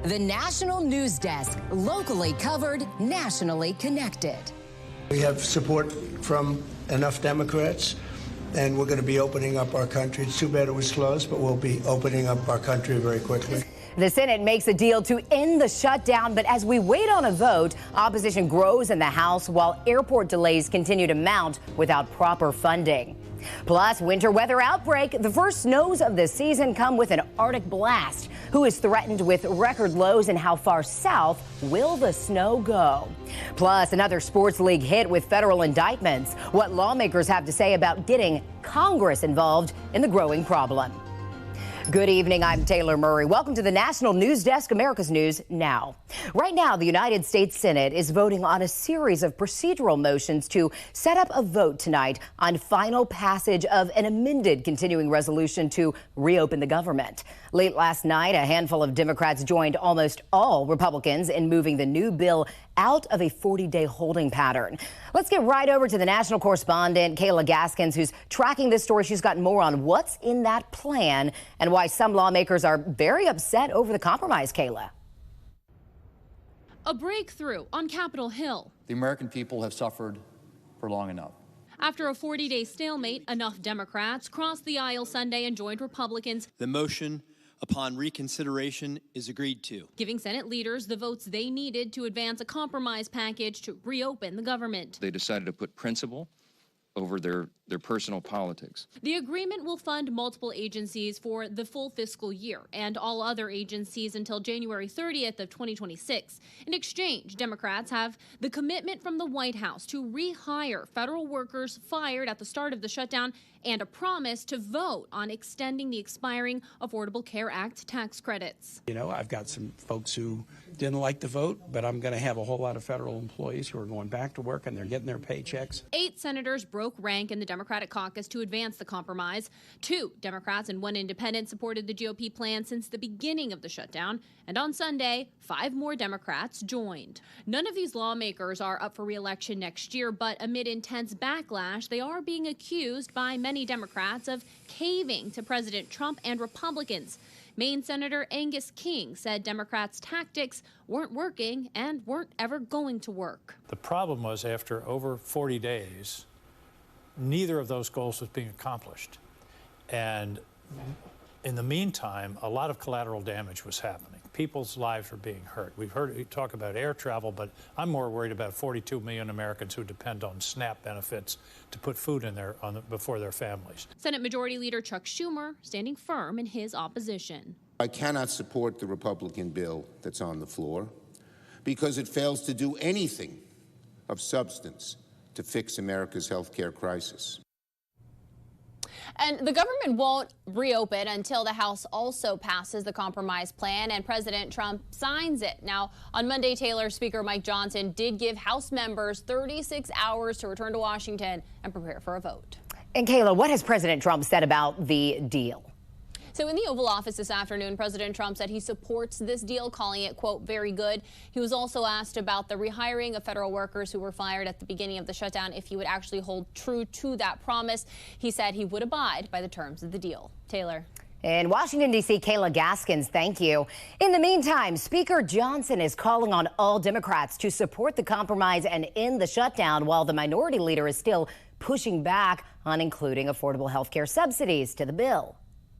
The National News Desk, locally covered, nationally connected. We have support from enough Democrats, and we're going to be opening up our country. It's too bad it was closed, but we'll be opening up our country very quickly. The Senate makes a deal to end the shutdown, but as we wait on a vote, opposition grows in the House while airport delays continue to mount without proper funding. Plus, winter weather outbreak. The first snows of the season come with an Arctic blast. Who is threatened with record lows and how far south will the snow go? Plus, another sports league hit with federal indictments. What lawmakers have to say about getting Congress involved in the growing problem. Good evening, I'm Taylor Murray. Welcome to the National News Desk, America's News Now. Right now, the United States Senate is voting on a series of procedural motions to set up a vote tonight on final passage of an amended continuing resolution to reopen the government. Late last night, a handful of Democrats joined almost all Republicans in moving the new bill out of a 40-day holding pattern. Let's get right over to the national correspondent, Kayla Gaskins, who's tracking this story. She's got more on what's in that plan and why some lawmakers are very upset over the compromise, Kayla. A breakthrough on Capitol Hill. The American people have suffered for long enough. After a 40-day stalemate, enough Democrats crossed the aisle Sunday and joined Republicans. The motion upon reconsideration is agreed to, giving Senate leaders the votes they needed to advance a compromise package to reopen the government. They decided to put principle over their personal politics. The agreement will fund multiple agencies for the full fiscal year and all other agencies until January 30th of 2026. In exchange, Democrats have the commitment from the White House to rehire federal workers fired at the start of the shutdown and a promise to vote on extending the expiring Affordable Care Act tax credits. You know, I've got some folks who didn't like the vote, but I'm going to have a whole lot of federal employees who are going back to work and they're getting their paychecks. 8 senators broke rank in the Democratic caucus to advance the compromise. 2 Democrats and 1 independent supported the GOP plan since the beginning of the shutdown. And on Sunday, 5 more Democrats joined. None of these lawmakers are up for re-election next year, but amid intense backlash, they are being accused by many Democrats of caving to President Trump and Republicans. Maine Senator Angus King said Democrats' tactics weren't working and weren't ever going to work. The problem was after over 40 days, neither of those goals was being accomplished. And in the meantime, a lot of collateral damage was happening. People's lives were being hurt. We've heard you talk about air travel, but I'm more worried about 42 million Americans who depend on SNAP benefits to put food in before their families. Senate Majority Leader Chuck Schumer standing firm in his opposition. I cannot support the Republican bill that's on the floor because it fails to do anything of substance to fix America's health care crisis. And the government won't reopen until the House also passes the compromise plan and President Trump signs it. Now, on Monday, Taylor, Speaker Mike Johnson did give House members 36 hours to return to Washington and prepare for a vote. And Kayla, what has President Trump said about the deal? So in the Oval Office this afternoon, President Trump said he supports this deal, calling it, quote, very good. He was also asked about the rehiring of federal workers who were fired at the beginning of the shutdown, if he would actually hold true to that promise. He said he would abide by the terms of the deal. Taylor. In Washington, D.C., Kayla Gaskins, thank you. In the meantime, Speaker Johnson is calling on all Democrats to support the compromise and end the shutdown, while the minority leader is still pushing back on including affordable health care subsidies to the bill.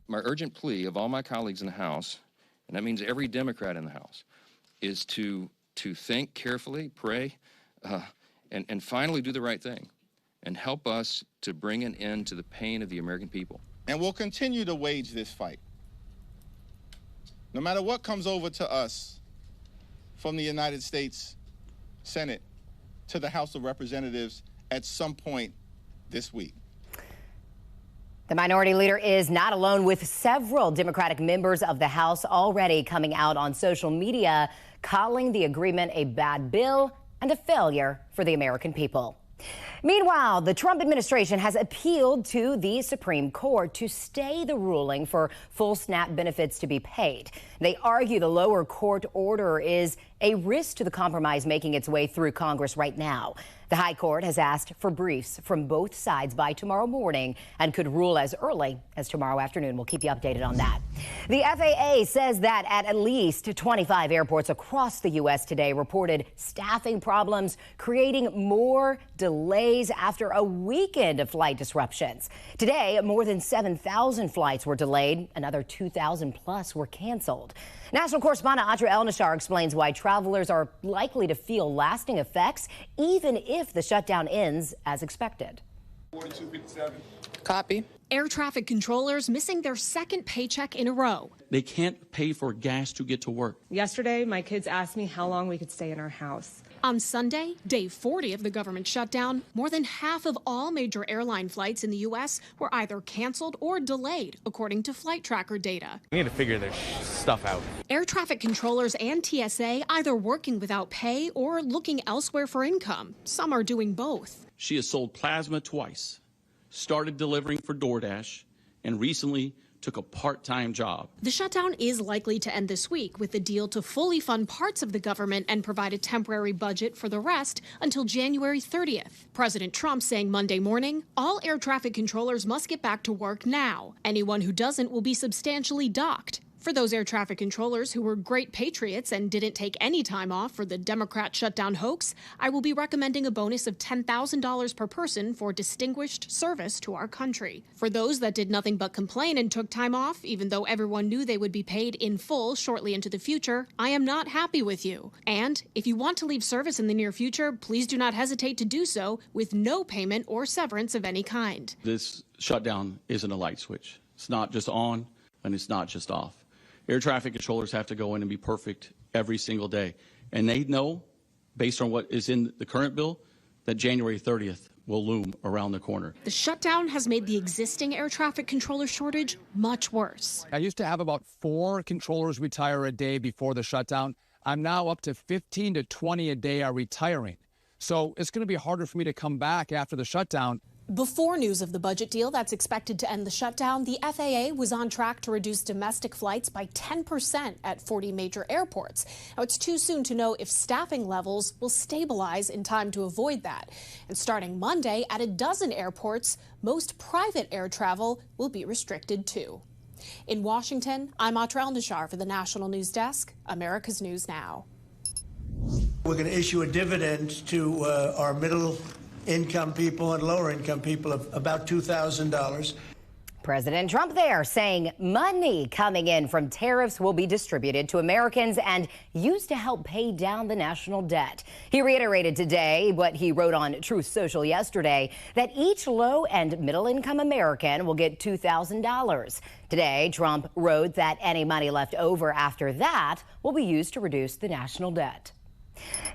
My urgent plea of all my colleagues in the House, and that means every Democrat in the House, is to think carefully, pray, and finally do the right thing and help us to bring an end to the pain of the American people. And we'll continue to wage this fight. No matter what comes over to us from the United States Senate to the House of Representatives at some point this week. The minority leader is not alone, with several Democratic members of the House already coming out on social media, calling the agreement a bad bill and a failure for the American people. Meanwhile, the Trump administration has appealed to the Supreme Court to stay the ruling for full SNAP benefits to be paid. They argue the lower court order is a risk to the compromise making its way through Congress right now. The High Court has asked for briefs from both sides by tomorrow morning and could rule as early as tomorrow afternoon. We'll keep you updated on that. The FAA says that at least 25 airports across the U.S. today reported staffing problems, creating more delays after a weekend of flight disruptions. Today, more than 7,000 flights were delayed. Another 2,000 plus were canceled. National correspondent Atra El-Nashar explains why travelers are likely to feel lasting effects, even if the shutdown ends as expected. 4257. Copy. Air traffic controllers missing their second paycheck in a row. They can't pay for gas to get to work. Yesterday, my kids asked me how long we could stay in our house. On Sunday, day 40 of the government shutdown, more than half of all major airline flights in the U.S. were either canceled or delayed, according to flight tracker data. We need to figure this stuff out. Air traffic controllers and TSA either working without pay or looking elsewhere for income. Some are doing both. She has sold plasma twice, started delivering for DoorDash, and recently took a part-time job. The shutdown is likely to end this week with the deal to fully fund parts of the government and provide a temporary budget for the rest until January 30th. President Trump saying Monday morning, all air traffic controllers must get back to work now. Anyone who doesn't will be substantially docked. For those air traffic controllers who were great patriots and didn't take any time off for the Democrat shutdown hoax, I will be recommending a bonus of $10,000 per person for distinguished service to our country. For those that did nothing but complain and took time off, even though everyone knew they would be paid in full shortly into the future, I am not happy with you. And if you want to leave service in the near future, please do not hesitate to do so with no payment or severance of any kind. This shutdown isn't a light switch. It's not just on and it's not just off. Air traffic controllers have to go in and be perfect every single day. And they know, based on what is in the current bill, that January 30th will loom around the corner. The shutdown has made the existing air traffic controller shortage much worse. I used to have about 4 controllers retire a day before the shutdown. I'm now up to 15 to 20 a day are retiring. So it's going to be harder for me to come back after the shutdown. Before news of the budget deal that's expected to end the shutdown, the FAA was on track to reduce domestic flights by 10% at 40 major airports. Now, it's too soon to know if staffing levels will stabilize in time to avoid that. And starting Monday, at a dozen airports, most private air travel will be restricted too. In Washington, I'm Atra El-Nashar for the National News Desk, America's News Now. We're going to issue a dividend to our middle-income people and lower-income people of about $2,000. President Trump there saying money coming in from tariffs will be distributed to Americans and used to help pay down the national debt. He reiterated today what he wrote on Truth Social yesterday, that each low and middle-income American will get $2,000. Today, Trump wrote that any money left over after that will be used to reduce the national debt.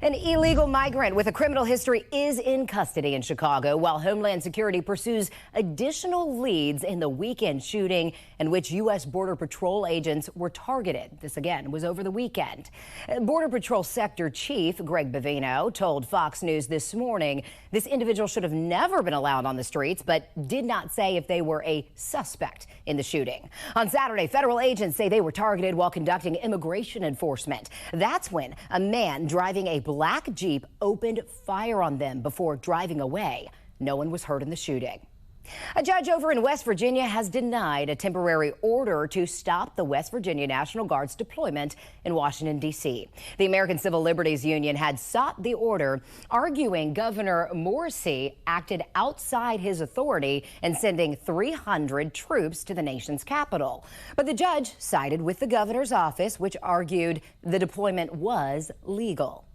An illegal migrant with a criminal history is in custody in Chicago while Homeland Security pursues additional leads in the weekend shooting in which U.S. Border Patrol agents were targeted. This, again, was over the weekend. Border Patrol Sector Chief Greg Bavino told Fox News this morning this individual should have never been allowed on the streets, but did not say if they were a suspect in the shooting. On Saturday, federal agents say they were targeted while conducting immigration enforcement. That's when a man driving a black Jeep opened fire on them before driving away. No one was hurt in the shooting. A judge over in West Virginia has denied a temporary order to stop the West Virginia National Guard's deployment in Washington, D.C. The American Civil Liberties Union had sought the order, arguing Governor Morrisey acted outside his authority in sending 300 troops to the nation's capital. But the judge sided with the governor's office, which argued the deployment was legal.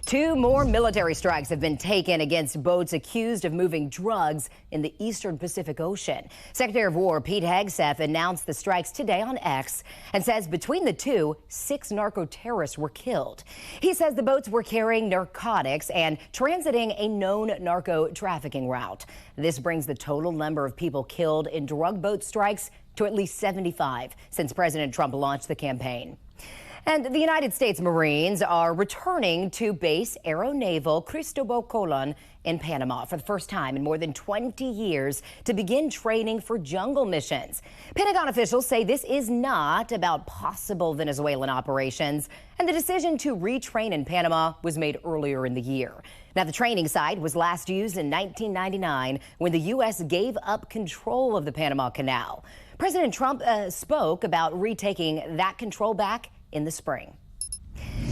2 more military strikes have been taken against boats accused of moving drugs in the eastern Pacific Ocean. Secretary of War Pete Hegseth announced the strikes today on X and says between the two, 6 narco-terrorists were killed. He says the boats were carrying narcotics and transiting a known narco-trafficking route. This brings the total number of people killed in drug boat strikes to at least 75 since President Trump launched the campaign. And the United States Marines are returning to base Aeronaval Cristobal Colon in Panama for the first time in more than 20 years to begin training for jungle missions. Pentagon officials say this is not about possible Venezuelan operations, and the decision to retrain in Panama was made earlier in the year. Now, the training site was last used in 1999 when the U.S. gave up control of the Panama Canal. President Trump spoke about retaking that control back in the spring.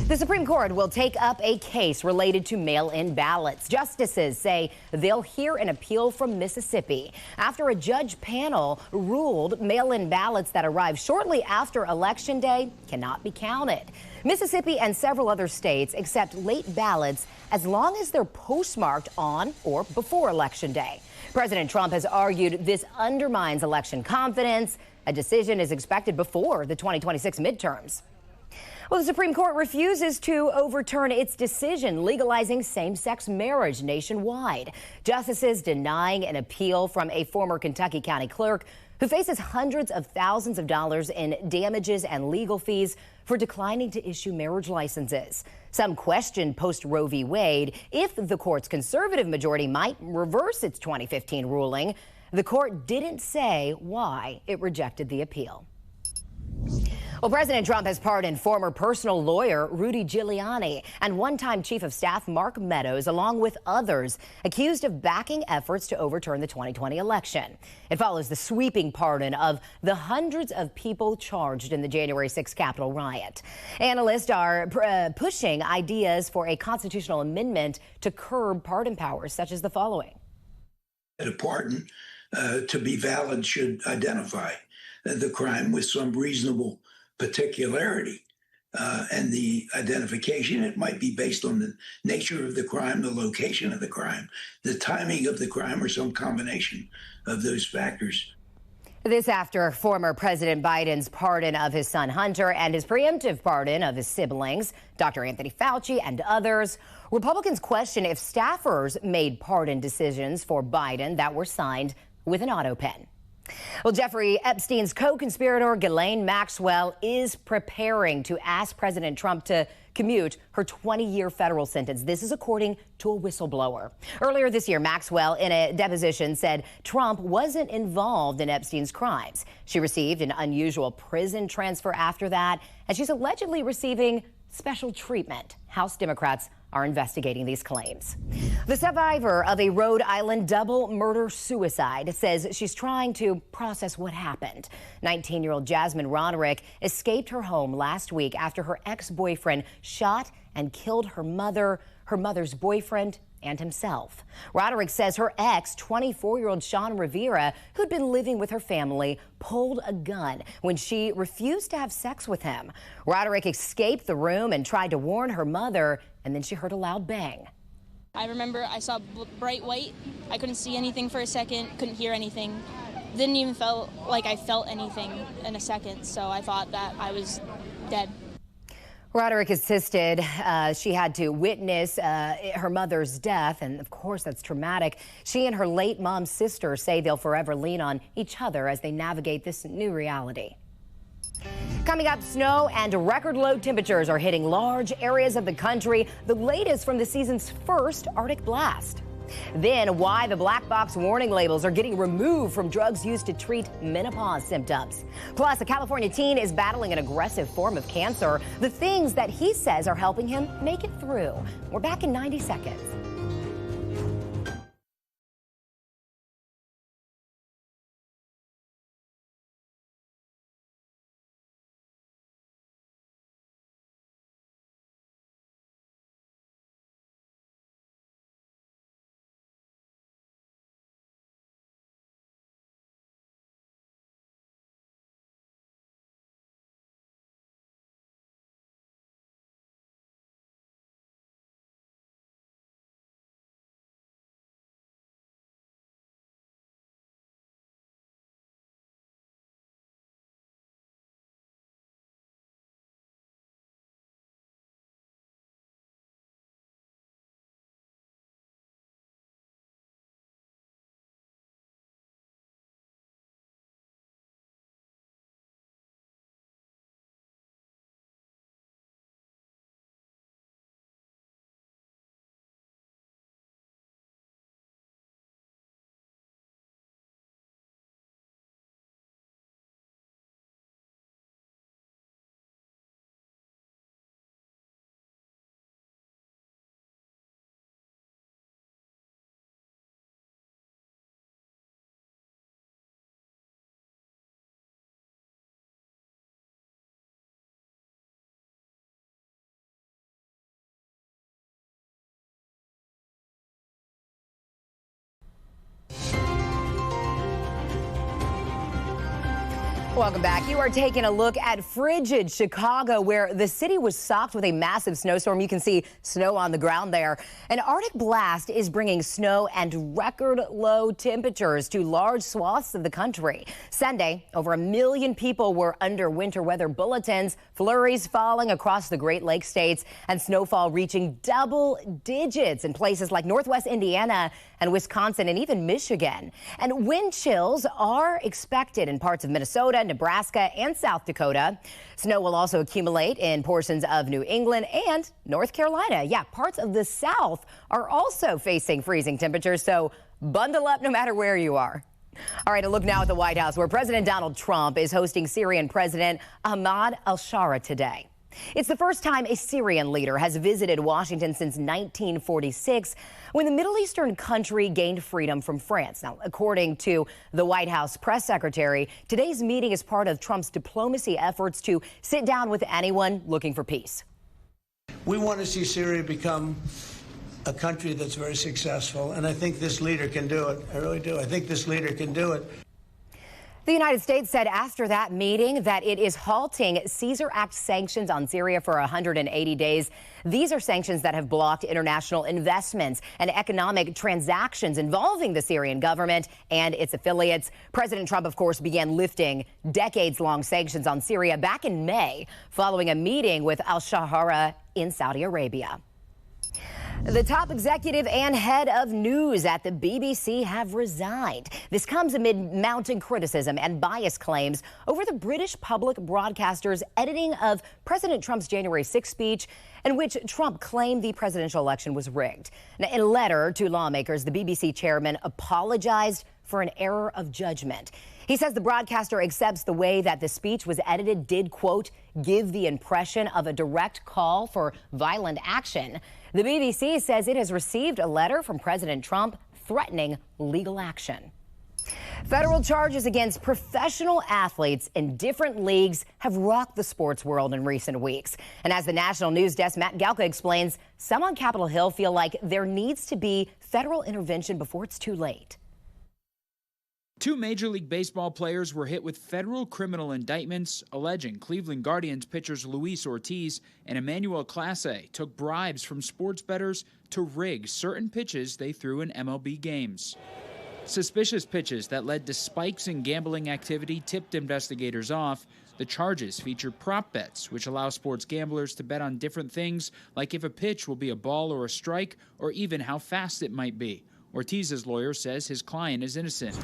The Supreme Court will take up a case related to mail-in ballots. Justices say they'll hear an appeal from Mississippi after a judge panel ruled mail-in ballots that arrive shortly after Election Day cannot be counted. Mississippi and several other states accept late ballots as long as they're postmarked on or before Election Day. President Trump has argued this undermines election confidence. A decision is expected before the 2026 midterms. Well, the Supreme Court refuses to overturn its decision legalizing same-sex marriage nationwide. Justices denying an appeal from a former Kentucky county clerk who faces hundreds of thousands of dollars in damages and legal fees for declining to issue marriage licenses. Some question post-Roe v. Wade if the court's conservative majority might reverse its 2015 ruling. The court didn't say why it rejected the appeal. Well, President Trump has pardoned former personal lawyer Rudy Giuliani and one-time chief of staff Mark Meadows, along with others accused of backing efforts to overturn the 2020 election. It follows the sweeping pardon of the hundreds of people charged in the January 6th Capitol riot. Analysts are pushing ideas for a constitutional amendment to curb pardon powers, such as the following. A pardon, to be valid, should identify the crime with some reasonable particularity, and the identification, it might be based on the nature of the crime, the location of the crime, the timing of the crime, or some combination of those factors. This after former President Biden's pardon of his son Hunter and his preemptive pardon of his siblings, Dr. Anthony Fauci and others. Republicans question if staffers made pardon decisions for Biden that were signed with an auto pen. Well, Jeffrey Epstein's co-conspirator Ghislaine Maxwell is preparing to ask President Trump to commute her 20-year federal sentence. This is according to a whistleblower. Earlier this year, Maxwell, in a deposition, said Trump wasn't involved in Epstein's crimes. She received an unusual prison transfer after that, and she's allegedly receiving special treatment. House Democrats are investigating these claims. The survivor of a Rhode Island double murder-suicide says she's trying to process what happened. 19-year-old Jasmine Roderick escaped her home last week after her ex-boyfriend shot and killed her mother, her mother's boyfriend, and himself. Roderick says her ex, 24-year-old Sean Rivera, who'd been living with her family, pulled a gun when she refused to have sex with him. Roderick escaped the room and tried to warn her mother, and then she heard a loud bang. I remember I saw bright white. I couldn't see anything for a second, couldn't hear anything. Didn't even feel like I felt anything in a second, so I thought that I was dead. Roderick insisted she had to witness her mother's death, and of course that's traumatic. She and her late mom's sister say they'll forever lean on each other as they navigate this new reality. Coming up, snow and record low temperatures are hitting large areas of the country, the latest from the season's first Arctic blast. Then why the black box warning labels are getting removed from drugs used to treat menopause symptoms. Plus, a California teen is battling an aggressive form of cancer. The things that he says are helping him make it through. We're back in 90 seconds. Welcome back. You are taking a look at frigid Chicago, where the city was socked with a massive snowstorm. You can see snow on the ground there. An Arctic blast is bringing snow and record low temperatures to large swaths of the country. Sunday, over 1 million people were under winter weather bulletins, flurries falling across the Great Lakes states, and snowfall reaching double digits in places like Northwest Indiana and Wisconsin and even Michigan. And wind chills are expected in parts of Minnesota, Nebraska, and South Dakota. Snow will also accumulate in portions of New England and North Carolina. Yeah, parts of the South are also facing freezing temperatures, so bundle up no matter where you are. All right, a look now at the White House, where President Donald Trump is hosting Syrian President Ahmad al-Shara today. It's the first time a Syrian leader has visited Washington since 1946, when the Middle Eastern country gained freedom from France. Now, according to the White House press secretary, today's meeting is part of Trump's diplomacy efforts to sit down with anyone looking for peace. We want to see Syria become a country that's very successful, and I think this leader can do it. I really do. I think this leader can do it. The United States said after that meeting that it is halting Caesar Act sanctions on Syria for 180 days. These are sanctions that have blocked international investments and economic transactions involving the Syrian government and its affiliates. President Trump, of course, began lifting decades-long sanctions on Syria back in May, following a meeting with al-Shahara in Saudi Arabia. The top executive and head of news at the BBC have resigned. This comes amid mounting criticism and bias claims over the British public broadcaster's editing of President Trump's January 6th speech, in which Trump claimed the presidential election was rigged. Now, in a letter to lawmakers, the BBC chairman apologized for an error of judgment. He says the broadcaster accepts the way that the speech was edited did, quote, give the impression of a direct call for violent action. The BBC says it has received a letter from President Trump threatening legal action. Federal charges against professional athletes in different leagues have rocked the sports world in recent weeks. And as the national news desk Matt Galka explains, some on Capitol Hill feel like there needs to be federal intervention before it's too late. 2 Major League Baseball players were hit with federal criminal indictments alleging Cleveland Guardians pitchers Luis Ortiz and Emmanuel Clase took bribes from sports bettors to rig certain pitches they threw in MLB games. Suspicious pitches that led to spikes in gambling activity tipped investigators off. The charges feature prop bets, which allow sports gamblers to bet on different things, like if a pitch will be a ball or a strike, or even how fast it might be. Ortiz's lawyer says his client is innocent.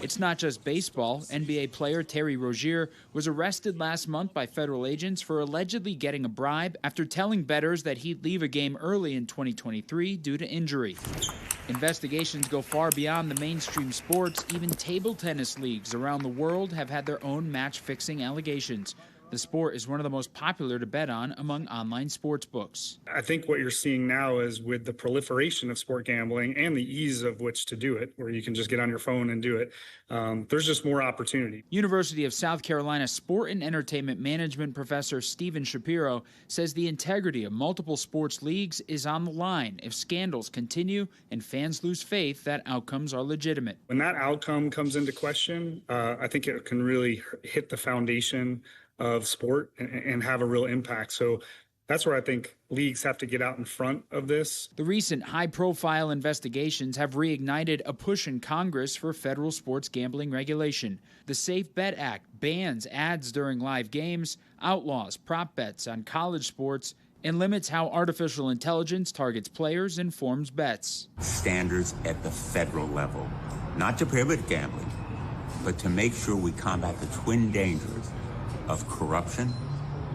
It's not just baseball. NBA player Terry Rozier was arrested last month by federal agents for allegedly getting a bribe after telling bettors that he'd leave a game early in 2023 due to injury. Investigations go far beyond the mainstream sports. Even table tennis leagues around the world have had their own match-fixing allegations. The sport is one of the most popular to bet on among online sports books. I think what you're seeing now is with the proliferation of sport gambling and the ease of which to do it, where you can just get on your phone and do it, there's just more opportunity. University of South Carolina sport and entertainment management professor Stephen Shapiro says the integrity of multiple sports leagues is on the line if scandals continue and fans lose faith that outcomes are legitimate. When that outcome comes into question, I think it can really hit the foundation of sport and have a real impact. So that's where I think leagues have to get out in front of this. The recent high-profile investigations have reignited a push in Congress for federal sports gambling regulation. The Safe Bet Act bans ads during live games, outlaws prop bets on college sports, and limits how artificial intelligence targets players and forms bets. Standards at the federal level, not to prohibit gambling, but to make sure we combat the twin dangers of corruption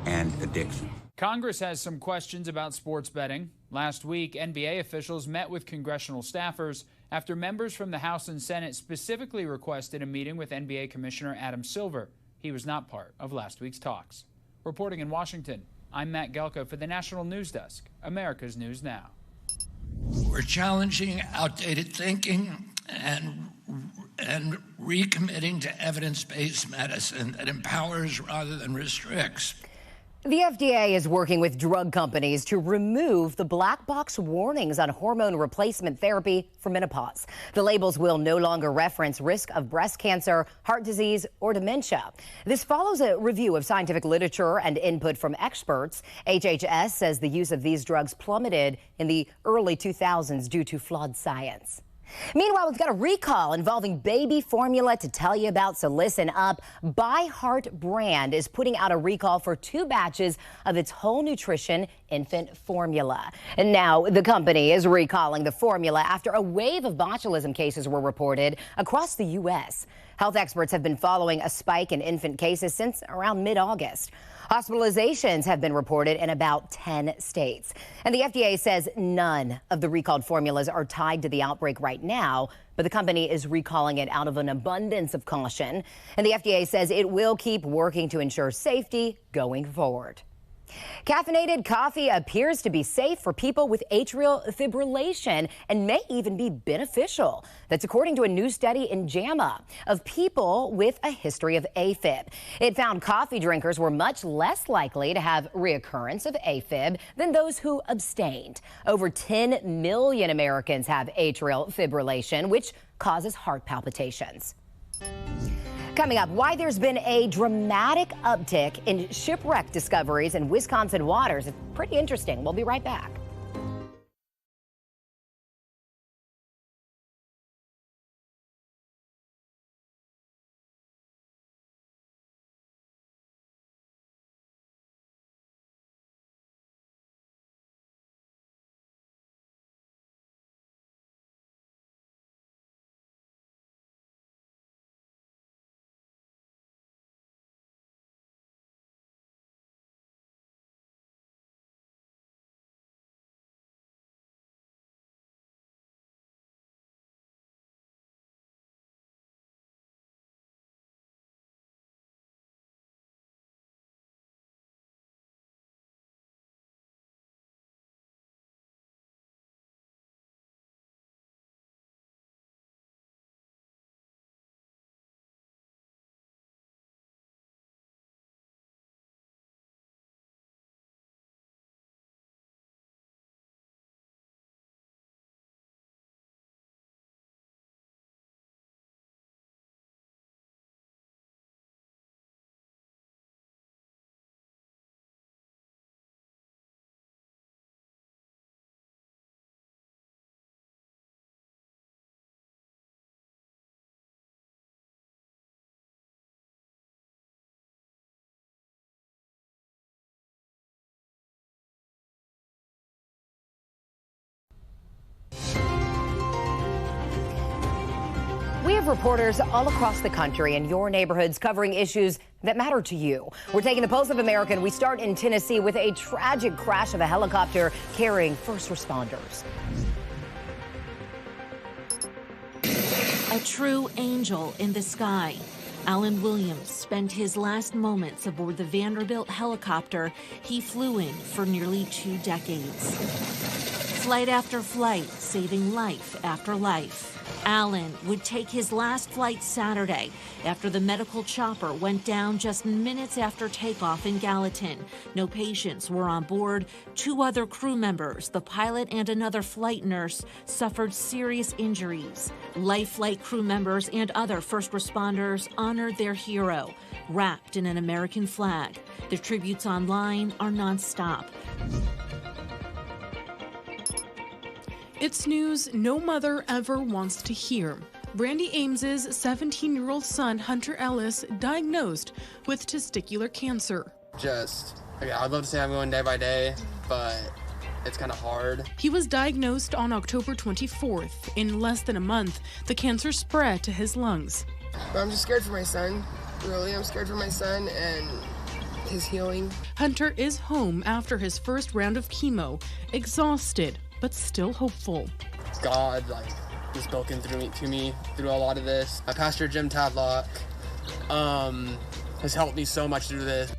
and addiction. Congress has some questions about sports betting. Last week, NBA officials met with congressional staffers after members from the House and Senate specifically requested a meeting with NBA Commissioner Adam Silver. He was not part of last week's talks. Reporting in Washington, I'm Matt Gelko for the National News Desk, America's News Now. We're challenging outdated thinking and recommitting to evidence-based medicine that empowers rather than restricts. The FDA is working with drug companies to remove the black box warnings on hormone replacement therapy for menopause. The labels will no longer reference risk of breast cancer, heart disease, or dementia. This follows a review of scientific literature and input from experts. HHS says the use of these drugs plummeted in the early 2000s due to flawed science. Meanwhile, we've got a recall involving baby formula to tell you about, so listen up. By Heart brand is putting out a recall for 2 batches of its whole nutrition infant formula. And now the company is recalling the formula after a wave of botulism cases were reported across the U.S. Health experts have been following a spike in infant cases since around mid-August. Hospitalizations have been reported in about 10 states. And the FDA says none of the recalled formulas are tied to the outbreak right now, but the company is recalling it out of an abundance of caution. And the FDA says it will keep working to ensure safety going forward. Caffeinated coffee appears to be safe for people with atrial fibrillation and may even be beneficial. That's according to a new study in JAMA of people with a history of AFib. It found coffee drinkers were much less likely to have reoccurrence of AFib than those who abstained. Over 10 million Americans have atrial fibrillation, which causes heart palpitations. Coming up, why there's been a dramatic uptick in shipwreck discoveries in Wisconsin waters. It's pretty interesting. We'll be right back. We have reporters all across the country in your neighborhoods covering issues that matter to you. We're taking the pulse of America, and we start in Tennessee with a tragic crash of a helicopter carrying first responders. A true angel in the sky. Alan Williams spent his last moments aboard the Vanderbilt helicopter he flew in for nearly 2 decades. Flight after flight, saving life after life. Alan would take his last flight Saturday after the medical chopper went down just minutes after takeoff in Gallatin. No patients were on board. 2 other crew members, the pilot and another flight nurse, suffered serious injuries. Life Flight crew members and other first responders honored their hero, wrapped in an American flag. The tributes online are nonstop. It's news no mother ever wants to hear. Brandy Ames's 17-year-old son, Hunter Ellis, diagnosed with testicular cancer. I'd love to say I'm going day by day, but it's kind of hard. He was diagnosed on October 24th. In less than a month, the cancer spread to his lungs. But I'm just scared for my son. Really, I'm scared for my son and his healing. Hunter is home after his first round of chemo, exhausted, but still hopeful. God, has spoken to me through a lot of this. My pastor, Jim Tadlock, has helped me so much through this.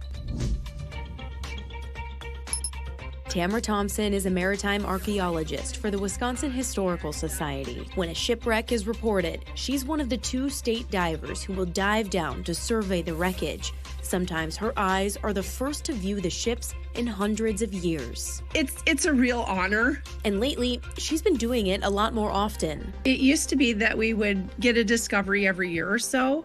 Tamara Thompson is a maritime archaeologist for the Wisconsin Historical Society. When a shipwreck is reported, she's one of the 2 state divers who will dive down to survey the wreckage. Sometimes her eyes are the first to view the ships in hundreds of years. It's a real honor. And lately, she's been doing it a lot more often. It used to be that we would get a discovery every year or so.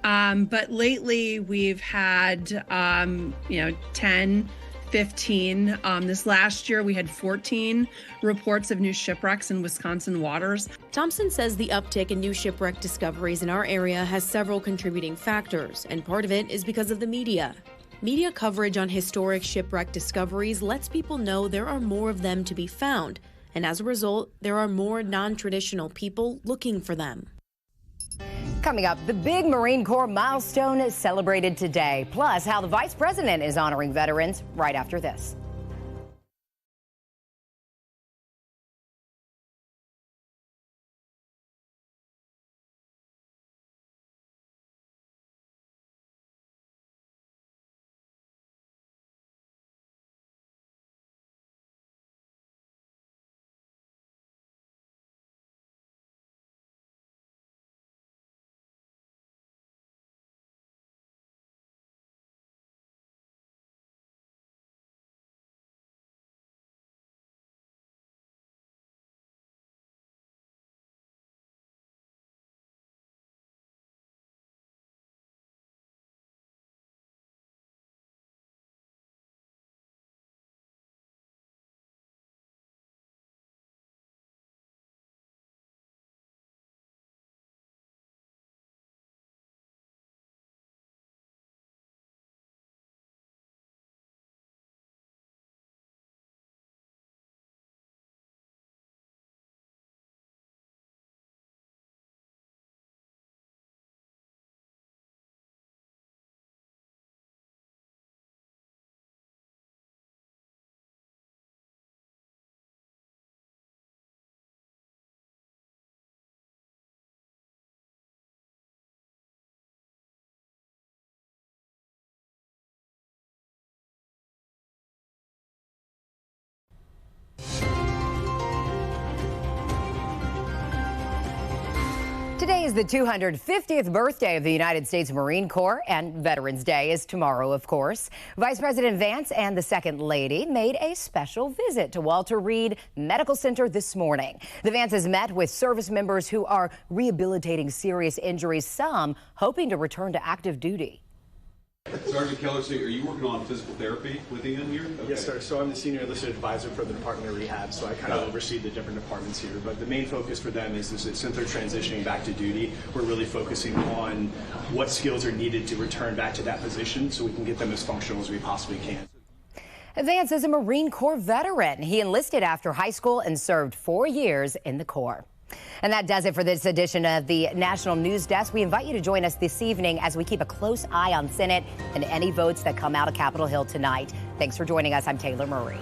But lately we've had, 10, 15. This last year we had 14 reports of new shipwrecks in Wisconsin waters. Thompson says the uptick in new shipwreck discoveries in our area has several contributing factors, and part of it is because of the media. Media coverage on historic shipwreck discoveries lets people know there are more of them to be found, and as a result, there are more non-traditional people looking for them. Coming up, the big Marine Corps milestone is celebrated today, plus how the Vice President is honoring veterans right after this. Today is the 250th birthday of the United States Marine Corps, and Veterans Day is tomorrow, of course. Vice President Vance and the Second Lady made a special visit to Walter Reed Medical Center this morning. The Vances met with service members who are rehabilitating serious injuries, some hoping to return to active duty. Sergeant Keller, so are you working on physical therapy with Ian here? Okay. Yes, sir. So I'm the senior enlisted advisor for the Department of Rehab, so I kind of oversee the different departments here. But the main focus for them is since they're transitioning back to duty, we're really focusing on what skills are needed to return back to that position so we can get them as functional as we possibly can. Vance is a Marine Corps veteran. He enlisted after high school and served 4 years in the Corps. And that does it for this edition of the National News Desk. We invite you to join us this evening as we keep a close eye on Senate and any votes that come out of Capitol Hill tonight. Thanks for joining us. I'm Taylor Murray.